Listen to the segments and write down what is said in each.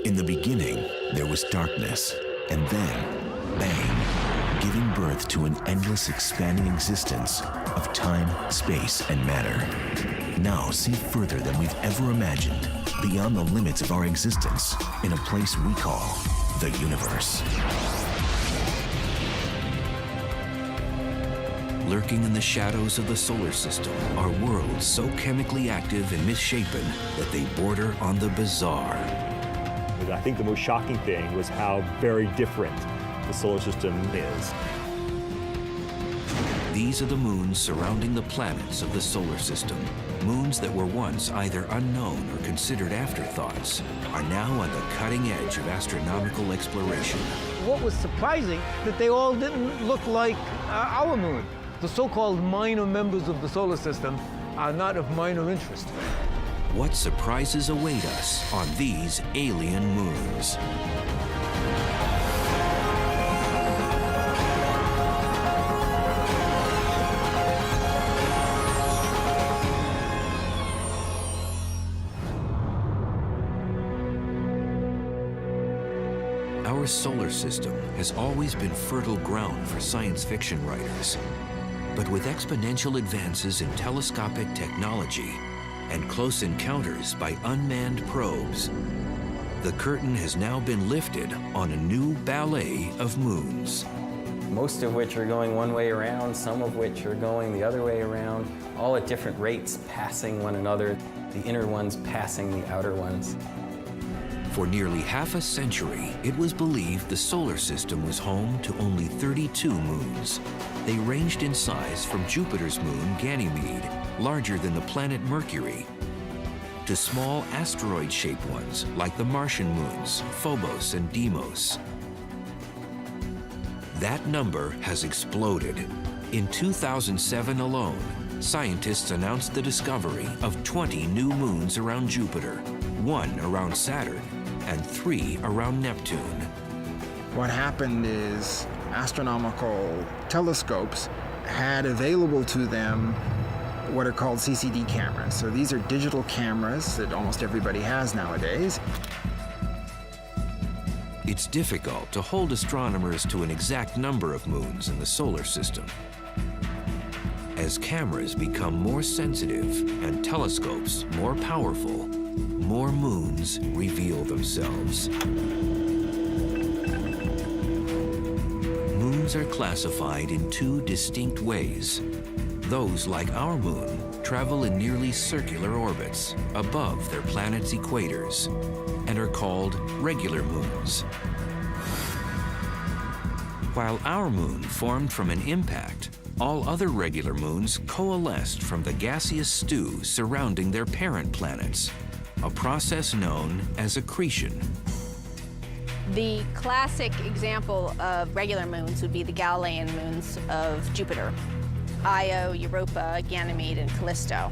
In the beginning, there was darkness, and then, bang, giving birth to an endless expanding existence of time, space, and matter. Now see further than we've ever imagined, beyond the limits of our existence, in a place we call the universe. Lurking in the shadows of the solar system are worlds so chemically active and misshapen that they border on the bizarre. I think the most shocking thing was how very different the solar system is. These are the moons surrounding the planets of the solar system. Moons that were once either unknown or considered afterthoughts are now on the cutting edge of astronomical exploration. What was surprising, that they all didn't look like our moon. The so-called minor members of the solar system are not of minor interest. What surprises await us on these alien moons? Our solar system has always been fertile ground for science fiction writers. But with exponential advances in telescopic technology and close encounters by unmanned probes, the curtain has now been lifted on a new ballet of moons. Most of which are going one way around, some of which are going the other way around, all at different rates, passing one another, the inner ones passing the outer ones. For nearly half a century, it was believed the solar system was home to only 32 moons. They ranged in size from Jupiter's moon, Ganymede, larger than the planet Mercury, to small asteroid-shaped ones like the Martian moons, Phobos and Deimos. That number has exploded. In 2007 alone, scientists announced the discovery of 20 new moons around Jupiter, 1 around Saturn, and 3 around Neptune. What happened is astronomical telescopes had available to them what are called CCD cameras. So these are digital cameras that almost everybody has nowadays. It's difficult to hold astronomers to an exact number of moons in the solar system. As cameras become more sensitive and telescopes more powerful, more moons reveal themselves. Moons are classified in 2 distinct ways. Those, like our moon, travel in nearly circular orbits above their planet's equators and are called regular moons. While our moon formed from an impact, all other regular moons coalesced from the gaseous stew surrounding their parent planets, a process known as accretion. The classic example of regular moons would be the Galilean moons of Jupiter: Io, Europa, Ganymede, and Callisto.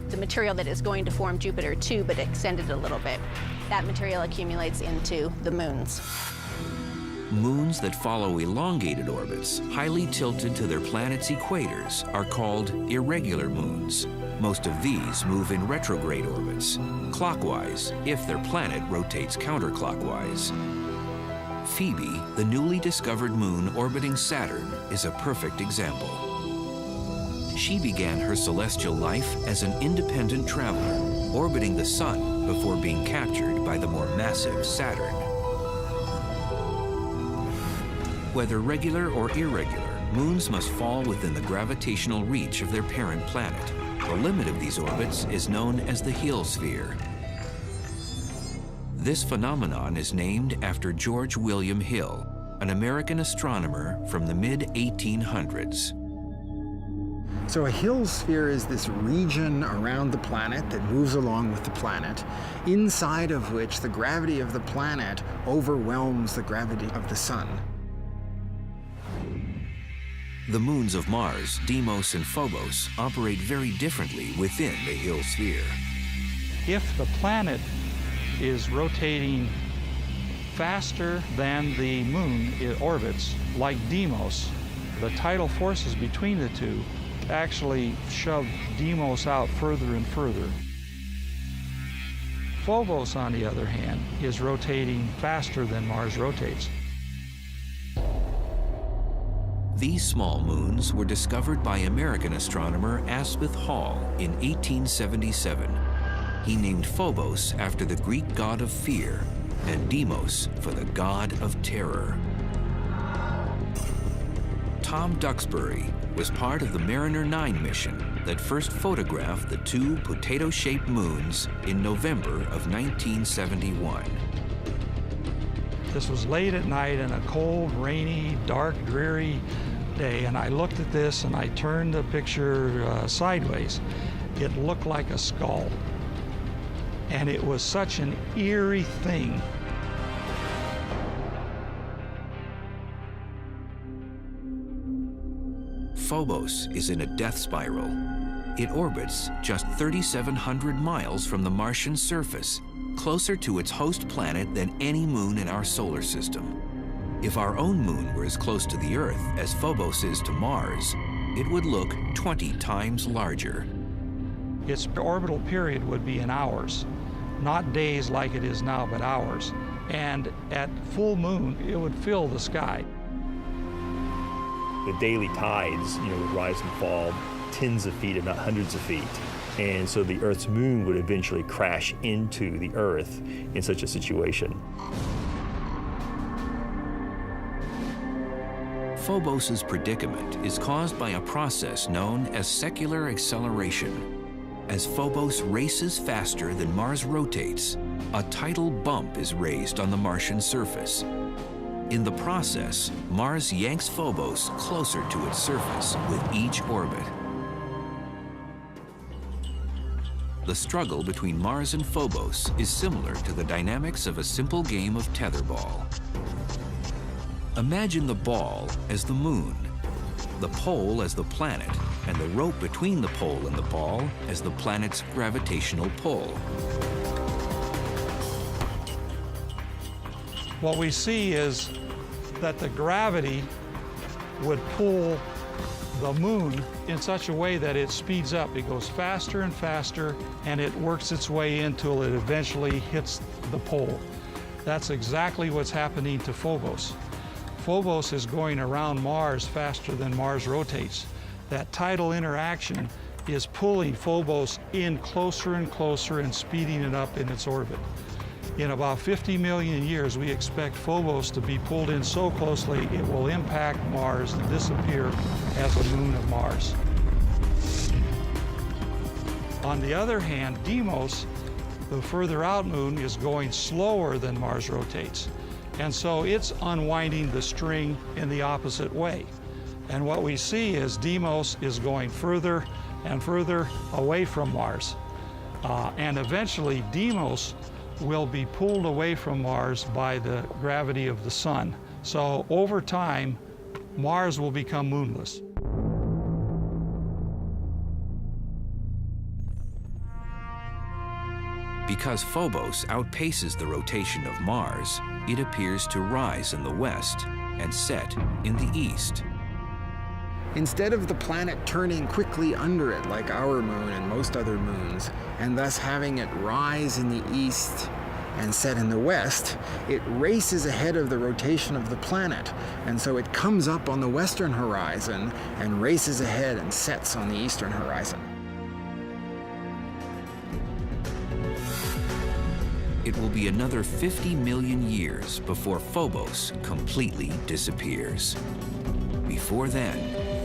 The material that is going to form Jupiter too, but extended a little bit, that material accumulates into the moons. Moons that follow elongated orbits, highly tilted to their planet's equators, are called irregular moons. Most of these move in retrograde orbits, clockwise if their planet rotates counterclockwise. Phoebe, the newly discovered moon orbiting Saturn, is a perfect example. She began her celestial life as an independent traveler, orbiting the Sun before being captured by the more massive Saturn. Whether regular or irregular, moons must fall within the gravitational reach of their parent planet. The limit of these orbits is known as the Hill sphere. This phenomenon is named after George William Hill, an American astronomer from the mid-1800s. So a Hill sphere is this region around the planet that moves along with the planet, inside of which the gravity of the planet overwhelms the gravity of the Sun. The moons of Mars, Deimos and Phobos, operate very differently within the Hill sphere. If the planet is rotating faster than the moon it orbits, like Deimos, the tidal forces between the two actually shove Deimos out further and further. Phobos, on the other hand, is rotating faster than Mars rotates. These small moons were discovered by American astronomer Asaph Hall in 1877. He named Phobos after the Greek god of fear and Deimos for the god of terror. Tom Duxbury was part of the Mariner 9 mission that first photographed the two potato-shaped moons in November of 1971. This was late at night in a cold, rainy, dark, dreary day, and I looked at this and I turned the picture sideways. It looked like a skull. And it was such an eerie thing. Phobos is in a death spiral. It orbits just 3,700 miles from the Martian surface, closer to its host planet than any moon in our solar system. If our own moon were as close to the Earth as Phobos is to Mars, it would look 20 times larger. Its orbital period would be in hours, not days like it is now, but hours. And at full moon, it would fill the sky. The daily tides, would rise and fall tens of feet, if not hundreds of feet. And so the Earth's moon would eventually crash into the Earth in such a situation. Phobos's predicament is caused by a process known as secular acceleration. As Phobos races faster than Mars rotates, a tidal bump is raised on the Martian surface. In the process, Mars yanks Phobos closer to its surface with each orbit. The struggle between Mars and Phobos is similar to the dynamics of a simple game of tetherball. Imagine the ball as the moon, the pole as the planet, and the rope between the pole and the ball as the planet's gravitational pull. What we see is that the gravity would pull the moon in such a way that it speeds up. It goes faster and faster, and it works its way until it eventually hits the pole. That's exactly what's happening to Phobos. Phobos is going around Mars faster than Mars rotates. That tidal interaction is pulling Phobos in closer and closer and speeding it up in its orbit. In about 50 million years, we expect Phobos to be pulled in so closely it will impact Mars and disappear as a moon of Mars. On the other hand, Deimos, the further out moon, is going slower than Mars rotates. And so it's unwinding the string in the opposite way. And what we see is Deimos is going further and further away from Mars. And eventually Deimos will be pulled away from Mars by the gravity of the sun. So over time, Mars will become moonless. Because Phobos outpaces the rotation of Mars, it appears to rise in the west and set in the east. Instead of the planet turning quickly under it like our moon and most other moons, and thus having it rise in the east and set in the west, it races ahead of the rotation of the planet, and so it comes up on the western horizon and races ahead and sets on the eastern horizon. It will be another 50 million years before Phobos completely disappears. Before then,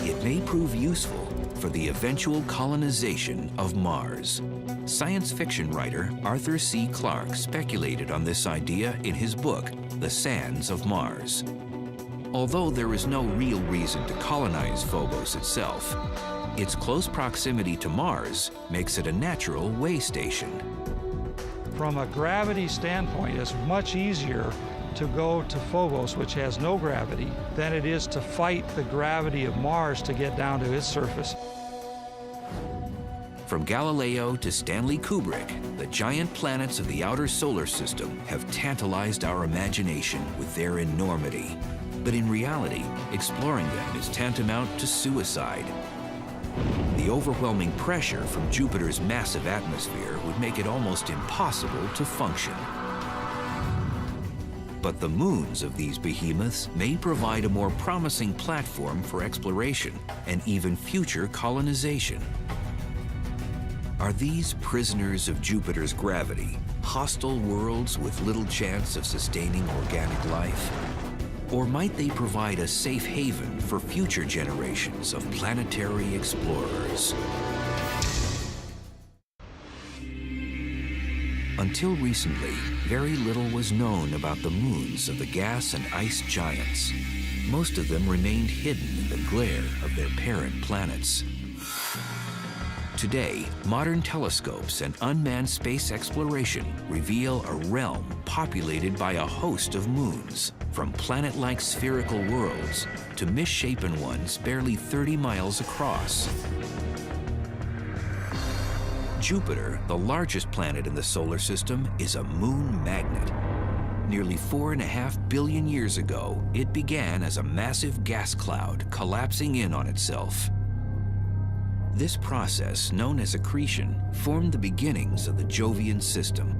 it may prove useful for the eventual colonization of Mars. Science fiction writer Arthur C. Clarke speculated on this idea in his book, The Sands of Mars. Although there is no real reason to colonize Phobos itself, its close proximity to Mars makes it a natural way station. From a gravity standpoint, it's much easier to go to Phobos, which has no gravity, than it is to fight the gravity of Mars to get down to its surface. From Galileo to Stanley Kubrick, the giant planets of the outer solar system have tantalized our imagination with their enormity. But in reality, exploring them is tantamount to suicide. The the overwhelming pressure from Jupiter's massive atmosphere would make it almost impossible to function. But the moons of these behemoths may provide a more promising platform for exploration and even future colonization. Are these prisoners of Jupiter's gravity, hostile worlds with little chance of sustaining organic life? Or might they provide a safe haven for future generations of planetary explorers? Until recently, very little was known about the moons of the gas and ice giants. Most of them remained hidden in the glare of their parent planets. Today, modern telescopes and unmanned space exploration reveal a realm populated by a host of moons, from planet-like spherical worlds to misshapen ones barely 30 miles across. Jupiter, the largest planet in the solar system, is a moon magnet. Nearly 4.5 billion years ago, it began as a massive gas cloud collapsing in on itself. This process, known as accretion, formed the beginnings of the Jovian system.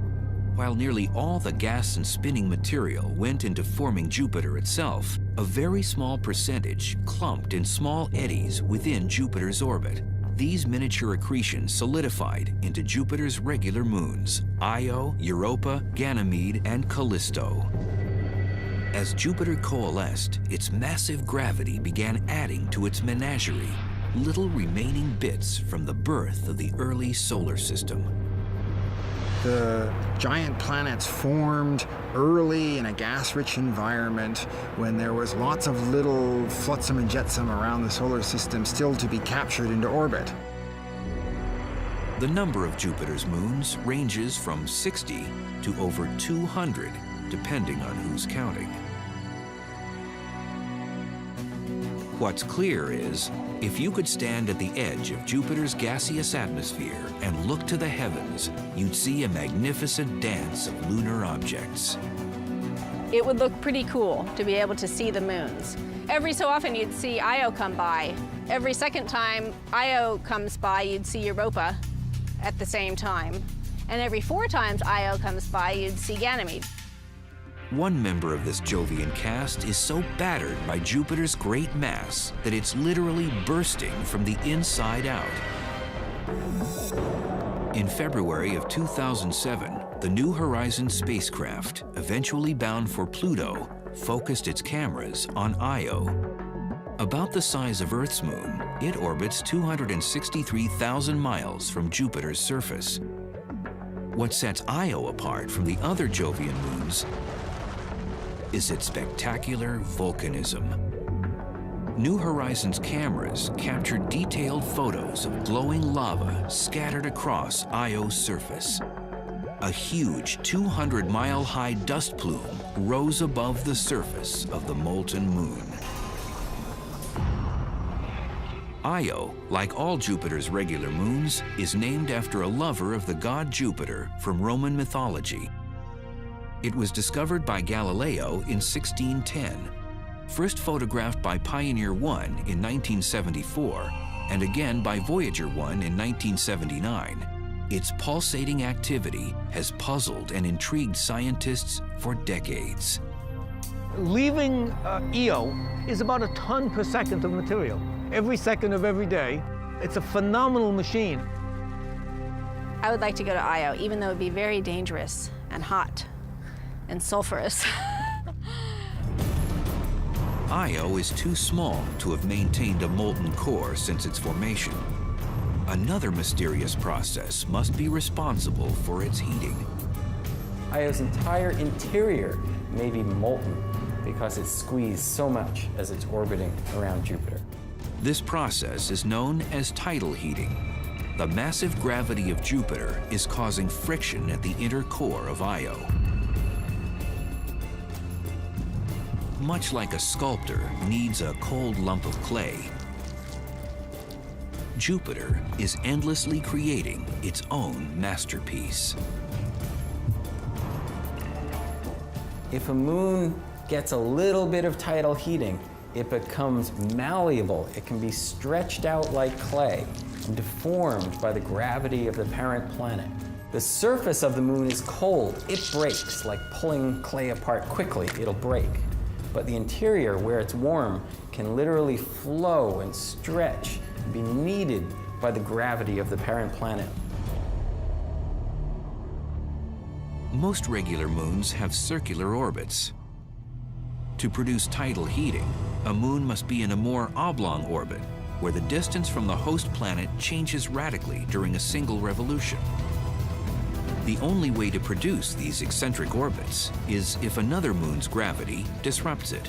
While nearly all the gas and spinning material went into forming Jupiter itself, a very small percentage clumped in small eddies within Jupiter's orbit. These miniature accretions solidified into Jupiter's regular moons, Io, Europa, Ganymede, and Callisto. As Jupiter coalesced, its massive gravity began adding to its menagerie, little remaining bits from the birth of the early solar system. The giant planets formed early in a gas-rich environment when there was lots of little flotsam and jetsam around the solar system still to be captured into orbit. The number of Jupiter's moons ranges from 60 to over 200, depending on who's counting. What's clear is, if you could stand at the edge of Jupiter's gaseous atmosphere and look to the heavens, you'd see a magnificent dance of lunar objects. It would look pretty cool to be able to see the moons. Every so often you'd see Io come by. Every second time Io comes by, you'd see Europa at the same time. And every 4 times Io comes by, you'd see Ganymede. One member of this Jovian cast is so battered by Jupiter's great mass that it's literally bursting from the inside out. In February of 2007, the New Horizons spacecraft, eventually bound for Pluto, focused its cameras on Io. About the size of Earth's moon, it orbits 263,000 miles from Jupiter's surface. What sets Io apart from the other Jovian moons is its spectacular volcanism. New Horizons cameras captured detailed photos of glowing lava scattered across Io's surface. A huge 200-mile-high dust plume rose above the surface of the molten moon. Io, like all Jupiter's regular moons, is named after a lover of the god Jupiter from Roman mythology. It was discovered by Galileo in 1610, first photographed by Pioneer 1 in 1974, and again by Voyager 1 in 1979. Its pulsating activity has puzzled and intrigued scientists for decades. Leaving Io is about a ton per second of material. Every second of every day. It's a phenomenal machine. I would like to go to Io, even though it'd be very dangerous and hot and sulfurous. Io is too small to have maintained a molten core since its formation. Another mysterious process must be responsible for its heating. Io's entire interior may be molten because it's squeezed so much as it's orbiting around Jupiter. This process is known as tidal heating. The massive gravity of Jupiter is causing friction at the inner core of Io. Much like a sculptor needs a cold lump of clay, Jupiter is endlessly creating its own masterpiece. If a moon gets a little bit of tidal heating, it becomes malleable. It can be stretched out like clay and deformed by the gravity of the parent planet. The surface of the moon is cold. It breaks, like pulling clay apart quickly. It'll break. But the interior, where it's warm, can literally flow and stretch and be kneaded by the gravity of the parent planet. Most regular moons have circular orbits. To produce tidal heating, a moon must be in a more oblong orbit, where the distance from the host planet changes radically during a single revolution. The only way to produce these eccentric orbits is if another moon's gravity disrupts it.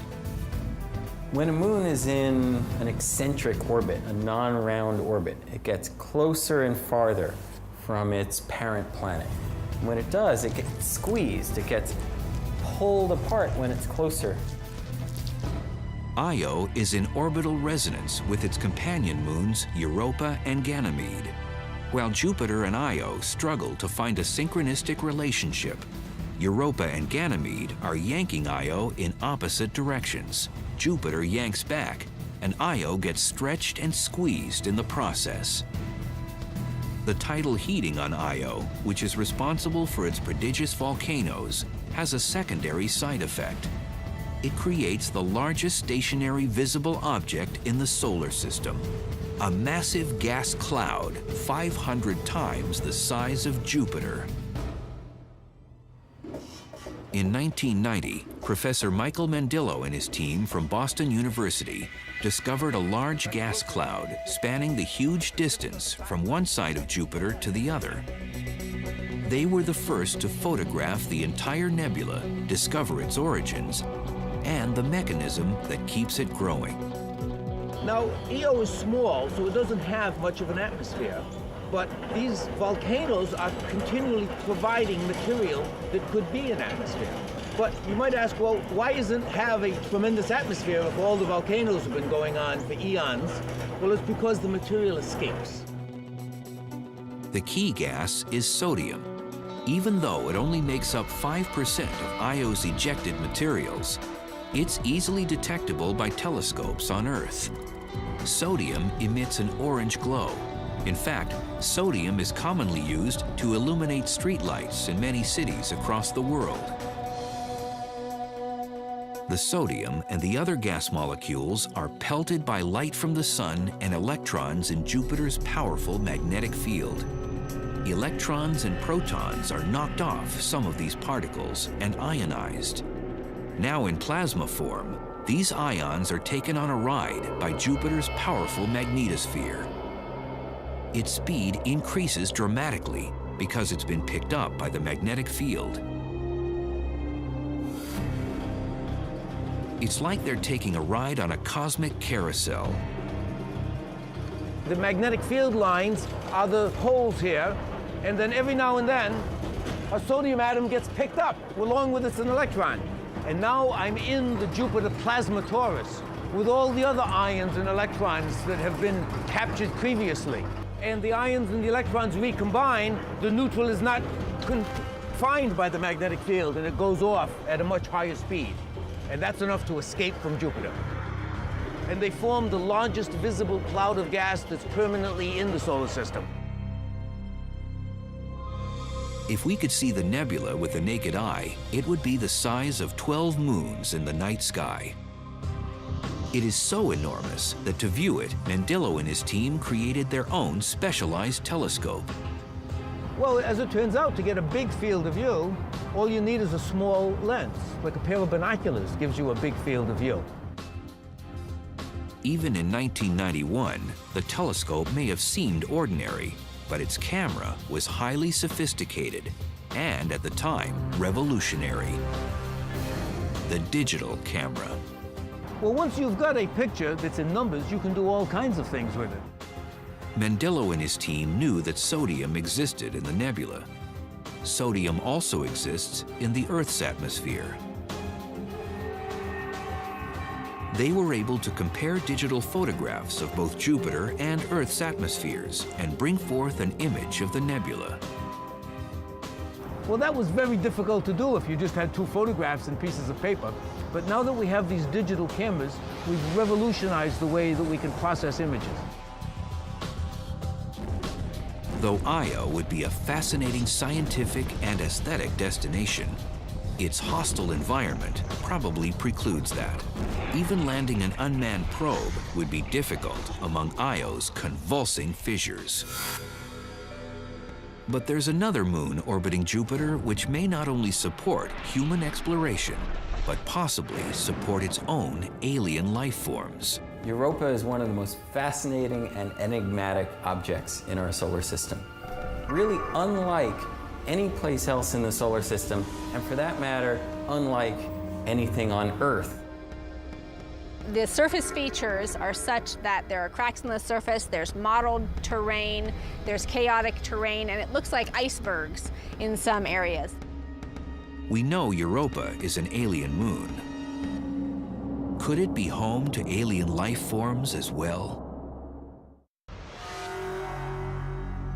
When a moon is in an eccentric orbit, a non-round orbit, it gets closer and farther from its parent planet. When it does, it gets squeezed, it gets pulled apart when it's closer. Io is in orbital resonance with its companion moons Europa and Ganymede, while Jupiter and Io struggle to find a synchronistic relationship. Europa and Ganymede are yanking Io in opposite directions. Jupiter yanks back, and Io gets stretched and squeezed in the process. The tidal heating on Io, which is responsible for its prodigious volcanoes, has a secondary side effect. It creates the largest stationary visible object in the solar system, a massive gas cloud 500 times the size of Jupiter. In 1990, Professor Michael Mandillo and his team from Boston University discovered a large gas cloud spanning the huge distance from one side of Jupiter to the other. They were the first to photograph the entire nebula, discover its origins, and the mechanism that keeps it growing. Now, Io is small, so it doesn't have much of an atmosphere. But these volcanoes are continually providing material that could be an atmosphere. But you might ask, well, why doesn't it have a tremendous atmosphere if all the volcanoes have been going on for eons? Well, it's because the material escapes. The key gas is sodium. Even though it only makes up 5% of Io's ejected materials, it's easily detectable by telescopes on Earth. Sodium emits an orange glow. In fact, sodium is commonly used to illuminate streetlights in many cities across the world. The sodium and the other gas molecules are pelted by light from the sun and electrons in Jupiter's powerful magnetic field. Electrons and protons are knocked off some of these particles and ionized. Now in plasma form, these ions are taken on a ride by Jupiter's powerful magnetosphere. Its speed increases dramatically because it's been picked up by the magnetic field. It's like they're taking a ride on a cosmic carousel. The magnetic field lines are the holes here, and then every now and then, a sodium atom gets picked up along with its an electron. And now I'm in the Jupiter plasma torus with all the other ions and electrons that have been captured previously. And the ions and the electrons recombine, the neutral is not confined by the magnetic field, and it goes off at a much higher speed. And that's enough to escape from Jupiter. And they form the largest visible cloud of gas that's permanently in the solar system. If we could see the nebula with the naked eye, it would be the size of 12 moons in the night sky. It is so enormous that to view it, Mandillo and his team created their own specialized telescope. Well, as it turns out, to get a big field of view, all you need is a small lens, like a pair of binoculars gives you a big field of view. Even in 1991, the telescope may have seemed ordinary, but its camera was highly sophisticated and, at the time, revolutionary. The digital camera. Well, once you've got a picture that's in numbers, you can do all kinds of things with it. Mandillo and his team knew that sodium existed in the nebula. Sodium also exists in the Earth's atmosphere. They were able to compare digital photographs of both Jupiter and Earth's atmospheres and bring forth an image of the nebula. Well, that was very difficult to do if you just had 2 photographs and pieces of paper. But now that we have these digital cameras, we've revolutionized the way that we can process images. Though Io would be a fascinating scientific and aesthetic destination, its hostile environment probably precludes that. Even landing an unmanned probe would be difficult among Io's convulsing fissures. But there's another moon orbiting Jupiter which may not only support human exploration, but possibly support its own alien life forms. Europa is one of the most fascinating and enigmatic objects in our solar system. Really unlike any place else in the solar system, and for that matter, unlike anything on Earth. The surface features are such that there are cracks in the surface, there's mottled terrain, there's chaotic terrain, and it looks like icebergs in some areas. We know Europa is an alien moon. Could it be home to alien life forms as well?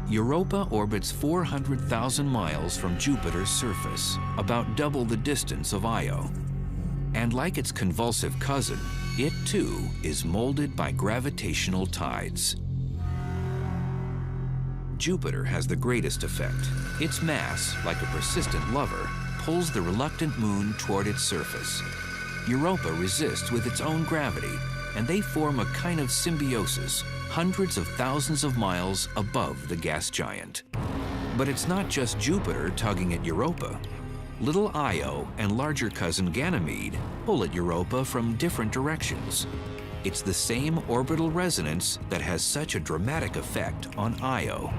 Europa orbits 400,000 miles from Jupiter's surface, about double the distance of Io. And like its convulsive cousin, it too is molded by gravitational tides. Jupiter has the greatest effect. Its mass, like a persistent lover, pulls the reluctant moon toward its surface. Europa resists with its own gravity, and they form a kind of symbiosis, hundreds of thousands of miles above the gas giant. But it's not just Jupiter tugging at Europa. Little Io and larger cousin Ganymede pull at Europa from different directions. It's the same orbital resonance that has such a dramatic effect on Io.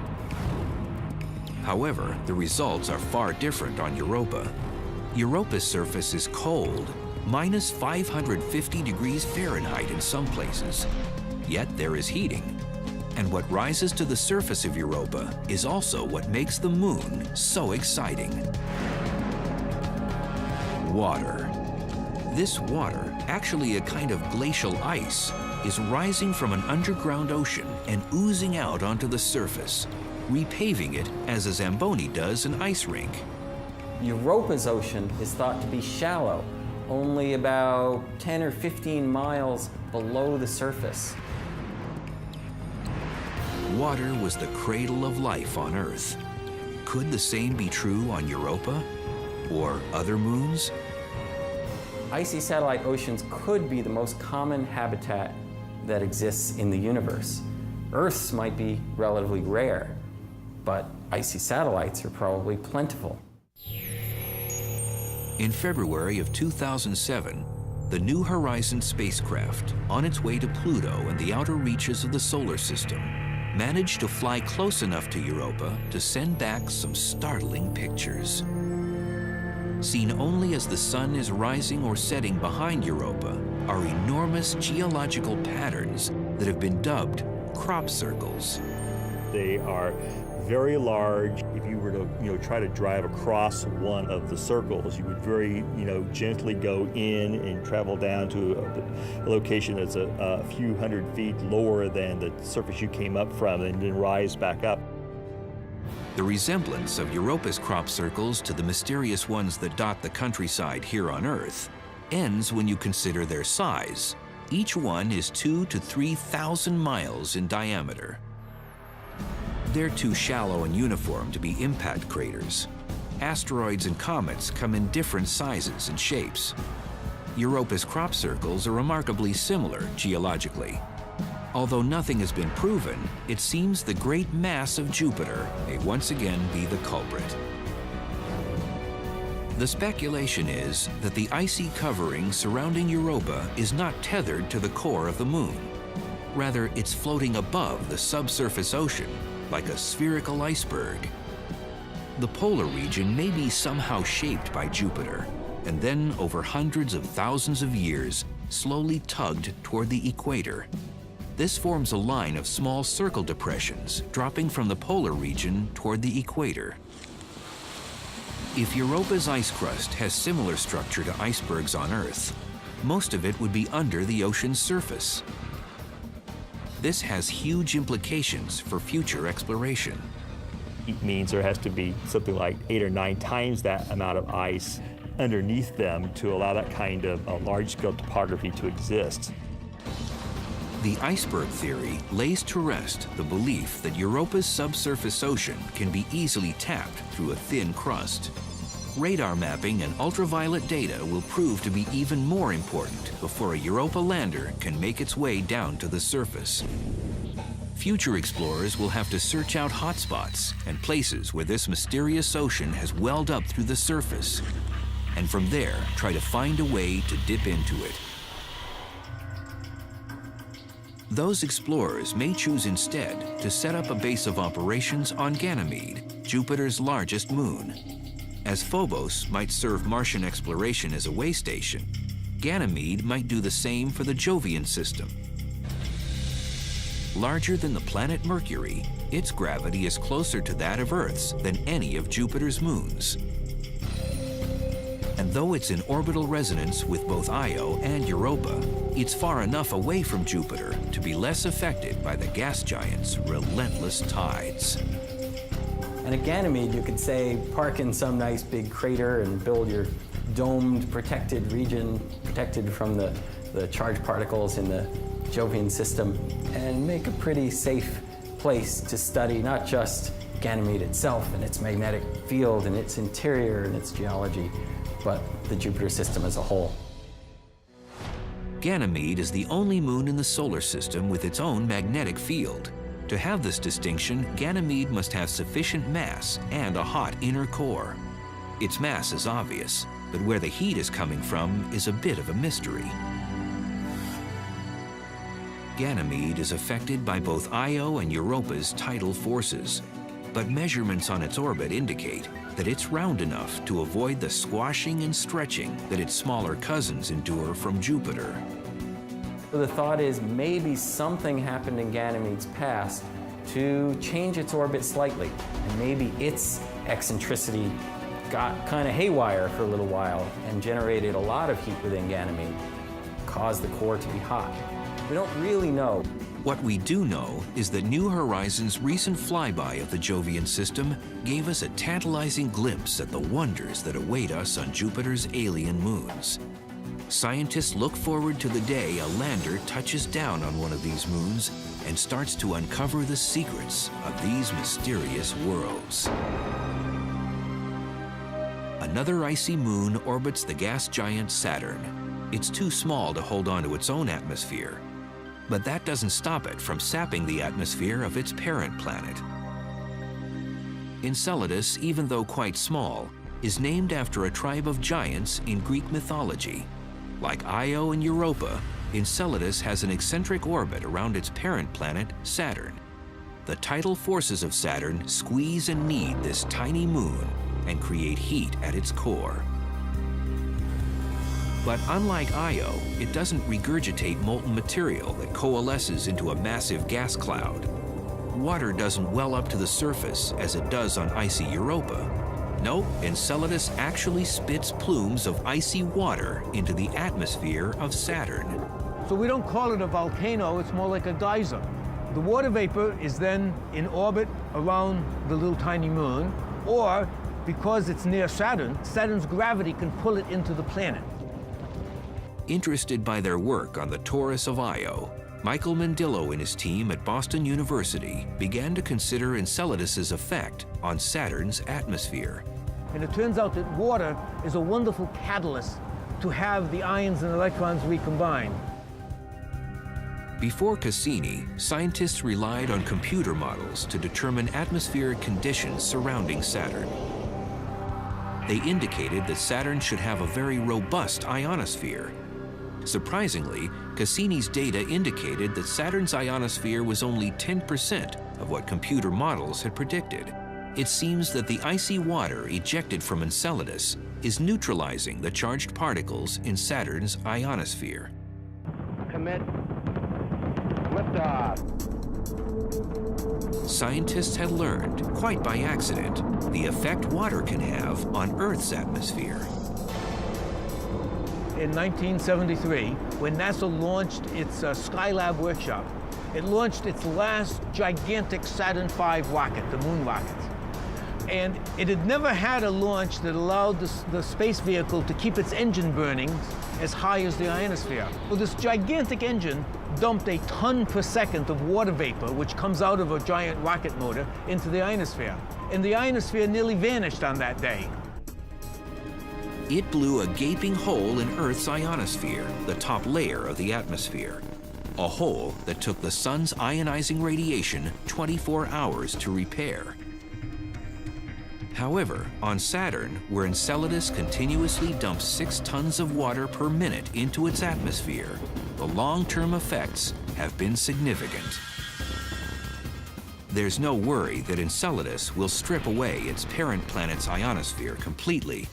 However, the results are far different on Europa. Europa's surface is cold, minus 550 degrees Fahrenheit in some places. Yet there is heating. And what rises to the surface of Europa is also what makes the moon so exciting. Water. This water, actually a kind of glacial ice, is rising from an underground ocean and oozing out onto the surface, repaving it as a Zamboni does an ice rink. Europa's ocean is thought to be shallow, only about 10 or 15 miles below the surface. Water was the cradle of life on Earth. Could the same be true on Europa or other moons? Icy satellite oceans could be the most common habitat that exists in the universe. Earth's might be relatively rare, but icy satellites are probably plentiful. In February of 2007, the New Horizons spacecraft, on its way to Pluto and the outer reaches of the solar system, managed to fly close enough to Europa to send back some startling pictures. Seen only as the sun is rising or setting behind Europa are enormous geological patterns that have been dubbed crop circles. They are very large. If you were to try to drive across one of the circles, you would very gently go in and travel down to a location that's a few hundred feet lower than the surface you came up from, and then rise back up. The resemblance of Europa's crop circles to the mysterious ones that dot the countryside here on Earth ends when you consider their size. Each one is 2,000 to 3,000 miles in diameter. They're too shallow and uniform to be impact craters. Asteroids and comets come in different sizes and shapes. Europa's crop circles are remarkably similar geologically. Although nothing has been proven, it seems the great mass of Jupiter may once again be the culprit. The speculation is that the icy covering surrounding Europa is not tethered to the core of the moon. Rather, it's floating above the subsurface ocean, like a spherical iceberg. The polar region may be somehow shaped by Jupiter, and then over hundreds of thousands of years, slowly tugged toward the equator. This forms a line of small circle depressions dropping from the polar region toward the equator. If Europa's ice crust has similar structure to icebergs on Earth, most of it would be under the ocean's surface. This has huge implications for future exploration. It means there has to be something like 8 or 9 times that amount of ice underneath them to allow that kind of large-scale topography to exist. The iceberg theory lays to rest the belief that Europa's subsurface ocean can be easily tapped through a thin crust. Radar mapping and ultraviolet data will prove to be even more important before a Europa lander can make its way down to the surface. Future explorers will have to search out hotspots and places where this mysterious ocean has welled up through the surface, and from there try to find a way to dip into it. Those explorers may choose instead to set up a base of operations on Ganymede, Jupiter's largest moon. As Phobos might serve Martian exploration as a way station, Ganymede might do the same for the Jovian system. Larger than the planet Mercury, its gravity is closer to that of Earth's than any of Jupiter's moons. And though it's in orbital resonance with both Io and Europa, it's far enough away from Jupiter to be less affected by the gas giant's relentless tides. And at Ganymede, you could say, park in some nice big crater and build your domed, protected region, protected from the charged particles in the Jovian system, and make a pretty safe place to study not just Ganymede itself and its magnetic field and its interior and its geology, but the Jupiter system as a whole. Ganymede is the only moon in the solar system with its own magnetic field. To have this distinction, Ganymede must have sufficient mass and a hot inner core. Its mass is obvious, but where the heat is coming from is a bit of a mystery. Ganymede is affected by both Io and Europa's tidal forces, but measurements on its orbit indicate that it's round enough to avoid the squashing and stretching that its smaller cousins endure from Jupiter. So the thought is maybe something happened in Ganymede's past to change its orbit slightly, and maybe its eccentricity got kind of haywire for a little while and generated a lot of heat within Ganymede, caused the core to be hot. We don't really know. What we do know is that New Horizons' recent flyby of the Jovian system gave us a tantalizing glimpse at the wonders that await us on Jupiter's alien moons. Scientists look forward to the day a lander touches down on one of these moons and starts to uncover the secrets of these mysterious worlds. Another icy moon orbits the gas giant Saturn. It's too small to hold on to its own atmosphere, but that doesn't stop it from sapping the atmosphere of its parent planet. Enceladus, even though quite small, is named after a tribe of giants in Greek mythology. Like Io and Europa, Enceladus has an eccentric orbit around its parent planet, Saturn. The tidal forces of Saturn squeeze and knead this tiny moon and create heat at its core. But unlike Io, it doesn't regurgitate molten material that coalesces into a massive gas cloud. Water doesn't well up to the surface as it does on icy Europa. No, Enceladus actually spits plumes of icy water into the atmosphere of Saturn. So we don't call it a volcano, it's more like a geyser. The water vapor is then in orbit around the little tiny moon, or because it's near Saturn, Saturn's gravity can pull it into the planet. Interested by their work on the torus of Io, Michael Mandillo and his team at Boston University began to consider Enceladus's effect on Saturn's atmosphere. And it turns out that water is a wonderful catalyst to have the ions and electrons recombine. Before Cassini, scientists relied on computer models to determine atmospheric conditions surrounding Saturn. They indicated that Saturn should have a very robust ionosphere. Surprisingly, Cassini's data indicated that Saturn's ionosphere was only 10% of what computer models had predicted. It seems that the icy water ejected from Enceladus is neutralizing the charged particles in Saturn's ionosphere. Commit. Liftoff. Scientists had learned, quite by accident, the effect water can have on Earth's atmosphere. In 1973, when NASA launched its Skylab workshop, it launched its last gigantic Saturn V rocket, the moon rocket. And it had never had a launch that allowed the space vehicle to keep its engine burning as high as the ionosphere. Well, this gigantic engine dumped a ton per second of water vapor, which comes out of a giant rocket motor, into the ionosphere. And the ionosphere nearly vanished on that day. It blew a gaping hole in Earth's ionosphere, the top layer of the atmosphere. A hole that took the sun's ionizing radiation 24 hours to repair. However, on Saturn, where Enceladus continuously dumps 6 tons of water per minute into its atmosphere, the long-term effects have been significant. There's no worry that Enceladus will strip away its parent planet's ionosphere completely,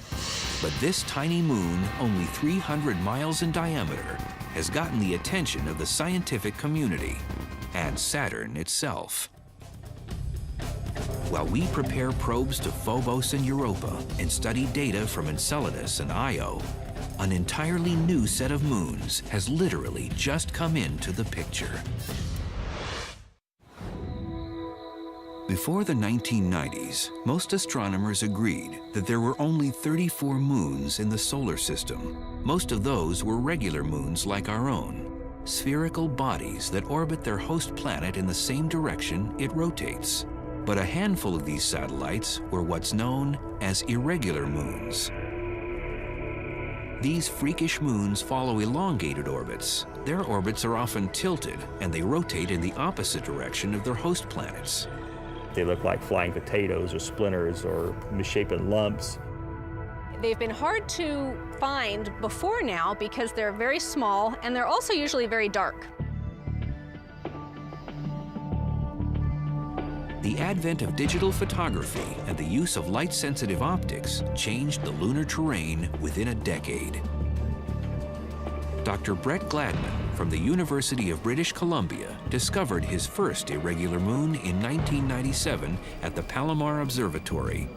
but this tiny moon, only 300 miles in diameter, has gotten the attention of the scientific community and Saturn itself. While we prepare probes to Phobos and Europa and study data from Enceladus and Io, an entirely new set of moons has literally just come into the picture. Before the 1990s, most astronomers agreed that there were only 34 moons in the solar system. Most of those were regular moons like our own, spherical bodies that orbit their host planet in the same direction it rotates. But a handful of these satellites were what's known as irregular moons. These freakish moons follow elongated orbits. Their orbits are often tilted, and they rotate in the opposite direction of their host planets. They look like flying potatoes or splinters or misshapen lumps. They've been hard to find before now because they're very small and they're also usually very dark. The advent of digital photography and the use of light-sensitive optics changed the lunar terrain within a decade. Dr. Brett Gladman from the University of British Columbia discovered his first irregular moon in 1997 at the Palomar Observatory.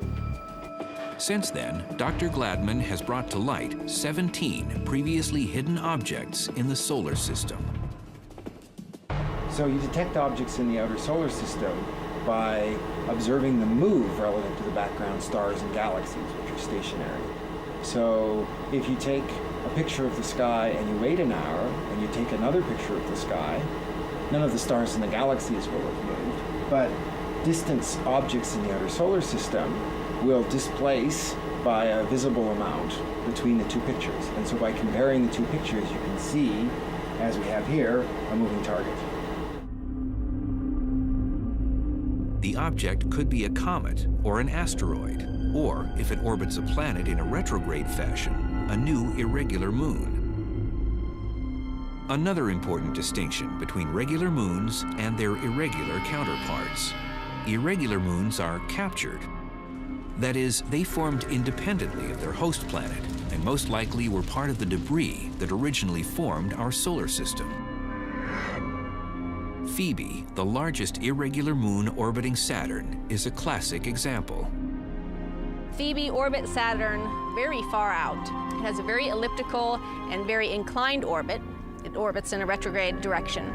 Since then, Dr. Gladman has brought to light 17 previously hidden objects in the solar system. So you detect objects in the outer solar system by observing them move relative to the background stars and galaxies, which are stationary. So if you take a picture of the sky and you wait an hour, and you take another picture of the sky, none of the stars and the galaxies will have moved, but distant objects in the outer solar system will displace by a visible amount between the two pictures. And so by comparing the two pictures, you can see, as we have here, a moving target. The object could be a comet or an asteroid, or, if it orbits a planet in a retrograde fashion, a new irregular moon. Another important distinction between regular moons and their irregular counterparts. Irregular moons are captured. That is, they formed independently of their host planet and most likely were part of the debris that originally formed our solar system. Phoebe, the largest irregular moon orbiting Saturn, is a classic example. Phoebe orbits Saturn very far out. It has a very elliptical and very inclined orbit. It orbits in a retrograde direction.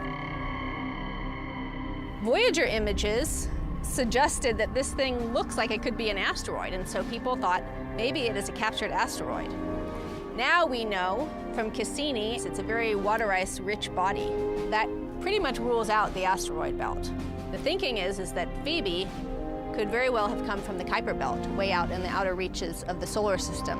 Voyager images suggested that this thing looks like it could be an asteroid, and so people thought maybe it is a captured asteroid. Now we know from Cassini it's a very water ice rich body. That pretty much rules out the asteroid belt. The thinking is that Phoebe could very well have come from the Kuiper belt, way out in the outer reaches of the solar system.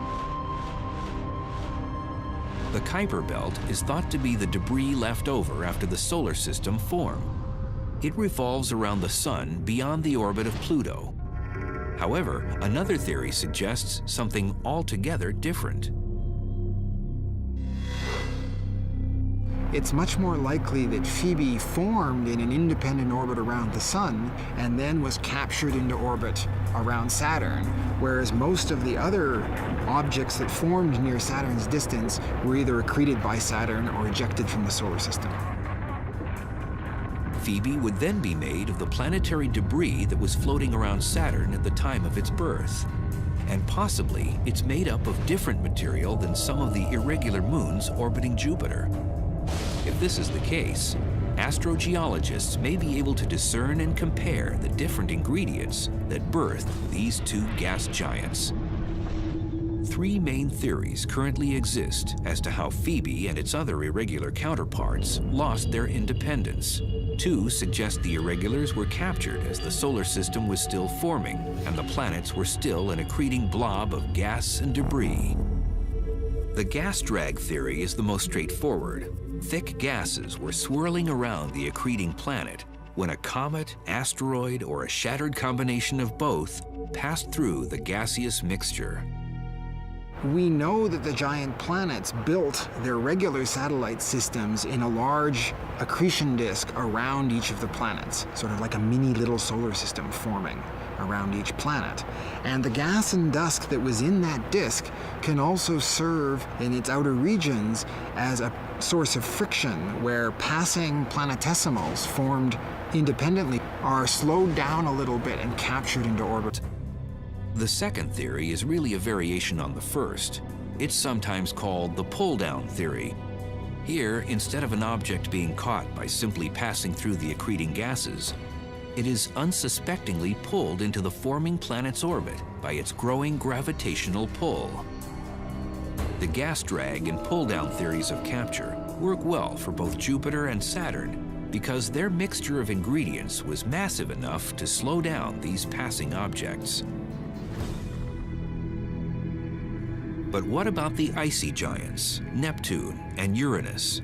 The Kuiper belt is thought to be the debris left over after the solar system formed. It revolves around the sun beyond the orbit of Pluto. However, another theory suggests something altogether different. It's much more likely that Phoebe formed in an independent orbit around the Sun and then was captured into orbit around Saturn, whereas most of the other objects that formed near Saturn's distance were either accreted by Saturn or ejected from the solar system. Phoebe would then be made of the planetary debris that was floating around Saturn at the time of its birth. And possibly it's made up of different material than some of the irregular moons orbiting Jupiter. If this is the case, astrogeologists may be able to discern and compare the different ingredients that birthed these two gas giants. Three main theories currently exist as to how Phoebe and its other irregular counterparts lost their independence. Two suggest the irregulars were captured as the solar system was still forming and the planets were still an accreting blob of gas and debris. The gas drag theory is the most straightforward. Thick gases were swirling around the accreting planet when a comet, asteroid, or a shattered combination of both passed through the gaseous mixture. We know that the giant planets built their regular satellite systems in a large accretion disk around each of the planets, sort of like a mini little solar system forming around each planet. And the gas and dust that was in that disk can also serve in its outer regions as a source of friction where passing planetesimals formed independently are slowed down a little bit and captured into orbit. The second theory is really a variation on the first. It's sometimes called the pull-down theory. Here, instead of an object being caught by simply passing through the accreting gases, it is unsuspectingly pulled into the forming planet's orbit by its growing gravitational pull. The gas drag and pull-down theories of capture work well for both Jupiter and Saturn because their mixture of ingredients was massive enough to slow down these passing objects. But what about the icy giants, Neptune and Uranus?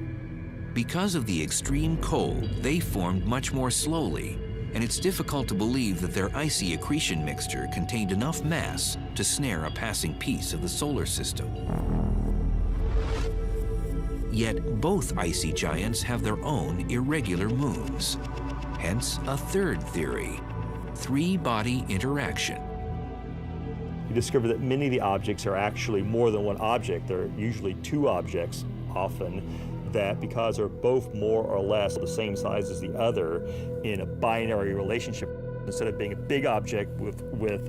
Because of the extreme cold, they formed much more slowly, and it's difficult to believe that their icy accretion mixture contained enough mass to snare a passing piece of the solar system. Yet both icy giants have their own irregular moons. Hence a third theory, three-body interaction. You discover that many of the objects are actually more than one object. They're usually two objects often, that because they're both more or less the same size as the other in a binary relationship, instead of being a big object with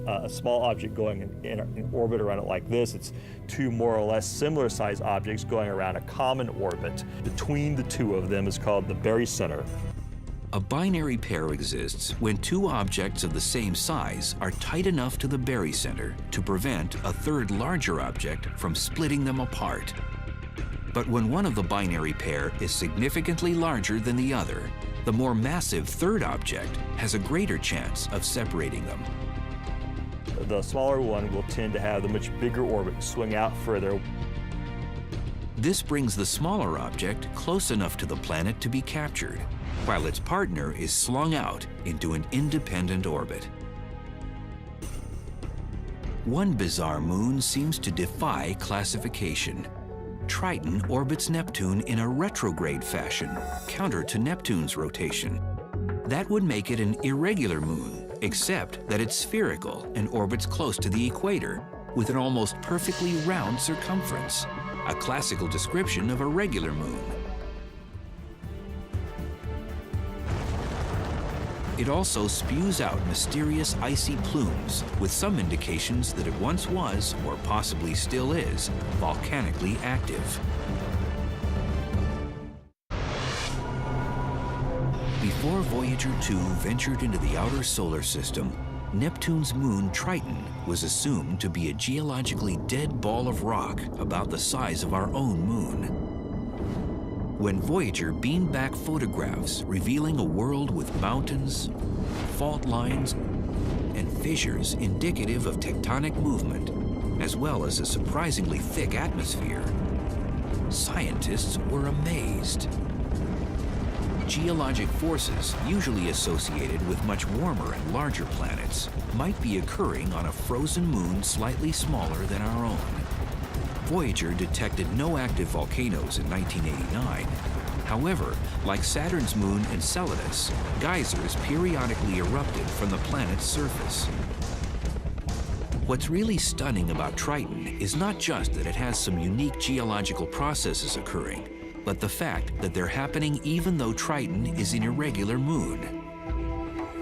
a small object going in orbit around it like this, it's two more or less similar sized objects going around a common orbit. Between the two of them is called the barycenter. A binary pair exists when two objects of the same size are tight enough to the barycenter to prevent a third larger object from splitting them apart. But when one of the binary pair is significantly larger than the other, the more massive third object has a greater chance of separating them. The smaller one will tend to have the much bigger orbit swing out further. This brings the smaller object close enough to the planet to be captured, while its partner is slung out into an independent orbit. One bizarre moon seems to defy classification. Triton orbits Neptune in a retrograde fashion, counter to Neptune's rotation. That would make it an irregular moon, except that it's spherical and orbits close to the equator, with an almost perfectly round circumference, a classical description of a regular moon. It also spews out mysterious icy plumes, with some indications that it once was, or possibly still is, volcanically active. Before Voyager 2 ventured into the outer solar system, Neptune's moon Triton was assumed to be a geologically dead ball of rock about the size of our own moon. When Voyager beamed back photographs revealing a world with mountains, fault lines, and fissures indicative of tectonic movement, as well as a surprisingly thick atmosphere, scientists were amazed. Geologic forces, usually associated with much warmer and larger planets, might be occurring on a frozen moon slightly smaller than our own. Voyager detected no active volcanoes in 1989. However, like Saturn's moon Enceladus, geysers periodically erupted from the planet's surface. What's really stunning about Triton is not just that it has some unique geological processes occurring, but the fact that they're happening even though Triton is an irregular moon.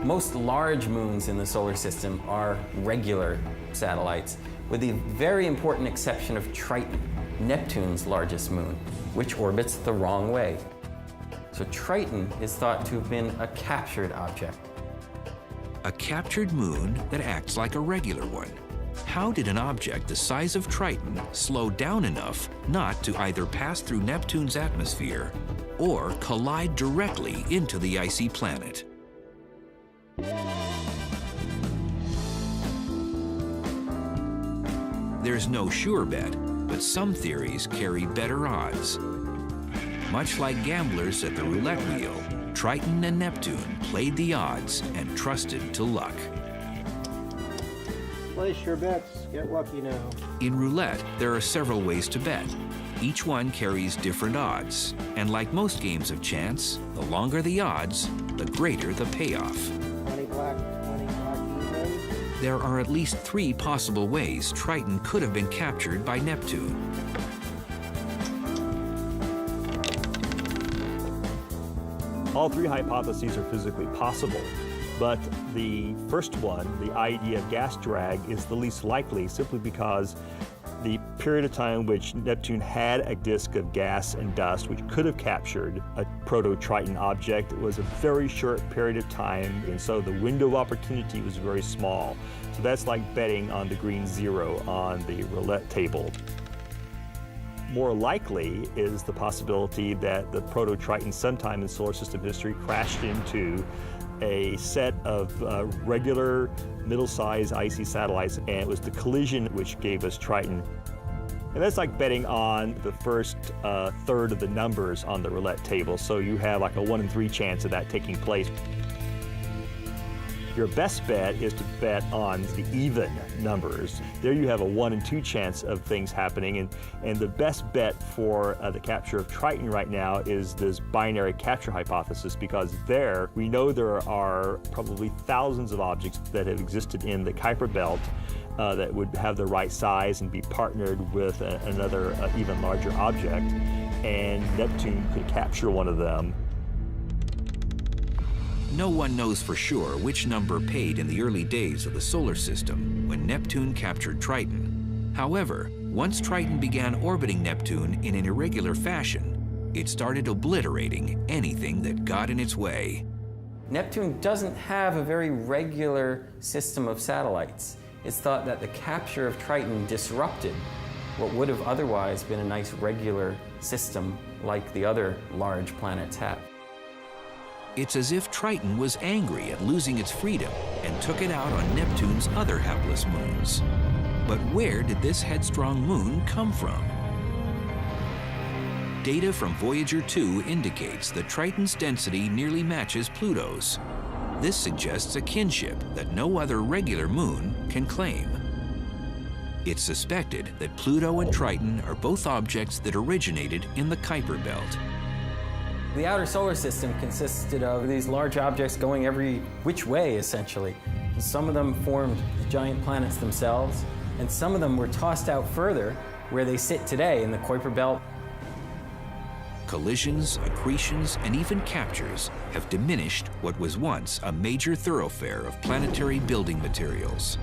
Most large moons in the solar system are regular satellites, with the very important exception of Triton, Neptune's largest moon, which orbits the wrong way. So Triton is thought to have been a captured object. A captured moon that acts like a regular one. How did an object the size of Triton slow down enough not to either pass through Neptune's atmosphere or collide directly into the icy planet? There's no sure bet, but some theories carry better odds. Much like gamblers at the roulette wheel, Triton and Neptune played the odds and trusted to luck. Place your bets. Get lucky now. In roulette, there are several ways to bet. Each one carries different odds, and like most games of chance, the longer the odds, the greater the payoff. 20 black, even. There are at least 3 possible ways Triton could have been captured by Neptune. All 3 hypotheses are physically possible, but the first one, the idea of gas drag, is the least likely simply because the period of time in which Neptune had a disk of gas and dust which could have captured a proto-Triton object was a very short period of time, and so the window of opportunity was very small. So that's like betting on the green 0 on the roulette table. More likely is the possibility that the proto-Triton sometime in solar system history crashed into a set of regular middle-sized icy satellites, and it was the collision which gave us Triton. And that's like betting on the first third of the numbers on the roulette table, so you have like a 1 in 3 chance of that taking place. Your best bet is to bet on the even numbers. There you have a 1 in 2 chance of things happening, and the best bet for the capture of Triton right now is this binary capture hypothesis, because there we know there are probably thousands of objects that have existed in the Kuiper belt that would have the right size and be partnered with another even larger object, and Neptune could capture one of them. No one knows for sure which number paid in the early days of the solar system when Neptune captured Triton. However, once Triton began orbiting Neptune in an irregular fashion, it started obliterating anything that got in its way. Neptune doesn't have a very regular system of satellites. It's thought that the capture of Triton disrupted what would have otherwise been a nice regular system like the other large planets have. It's as if Triton was angry at losing its freedom and took it out on Neptune's other hapless moons. But where did this headstrong moon come from? Data from Voyager 2 indicates that Triton's density nearly matches Pluto's. This suggests a kinship that no other regular moon can claim. It's suspected that Pluto and Triton are both objects that originated in the Kuiper belt. The outer solar system consisted of these large objects going every which way, essentially. Some of them formed the giant planets themselves, and some of them were tossed out further, where they sit today in the Kuiper belt. Collisions, accretions, and even captures have diminished what was once a major thoroughfare of planetary building materials.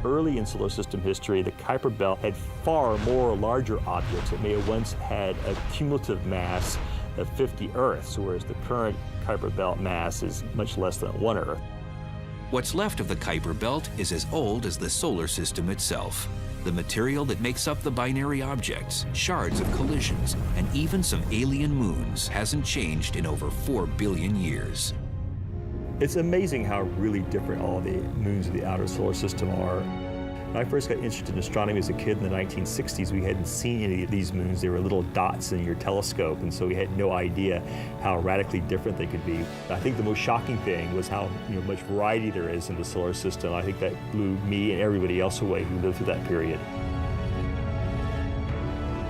Early in solar system history, the Kuiper belt had far more larger objects that may have once had a cumulative mass of 50 Earths, whereas the current Kuiper belt mass is much less than 1 Earth. What's left of the Kuiper belt is as old as the solar system itself. The material that makes up the binary objects, shards of collisions, and even some alien moons hasn't changed in over 4 billion years. It's amazing how really different all the moons of the outer solar system are. When I first got interested in astronomy as a kid in the 1960s, we hadn't seen any of these moons. They were little dots in your telescope, and so we had no idea how radically different they could be. I think the most shocking thing was how much variety there is in the solar system. I think that blew me and everybody else away who lived through that period.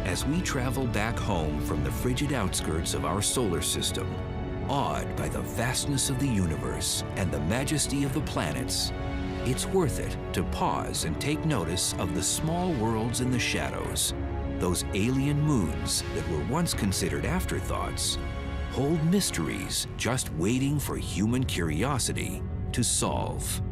As we travel back home from the frigid outskirts of our solar system, awed by the vastness of the universe and the majesty of the planets, it's worth it to pause and take notice of the small worlds in the shadows. Those alien moons that were once considered afterthoughts hold mysteries just waiting for human curiosity to solve.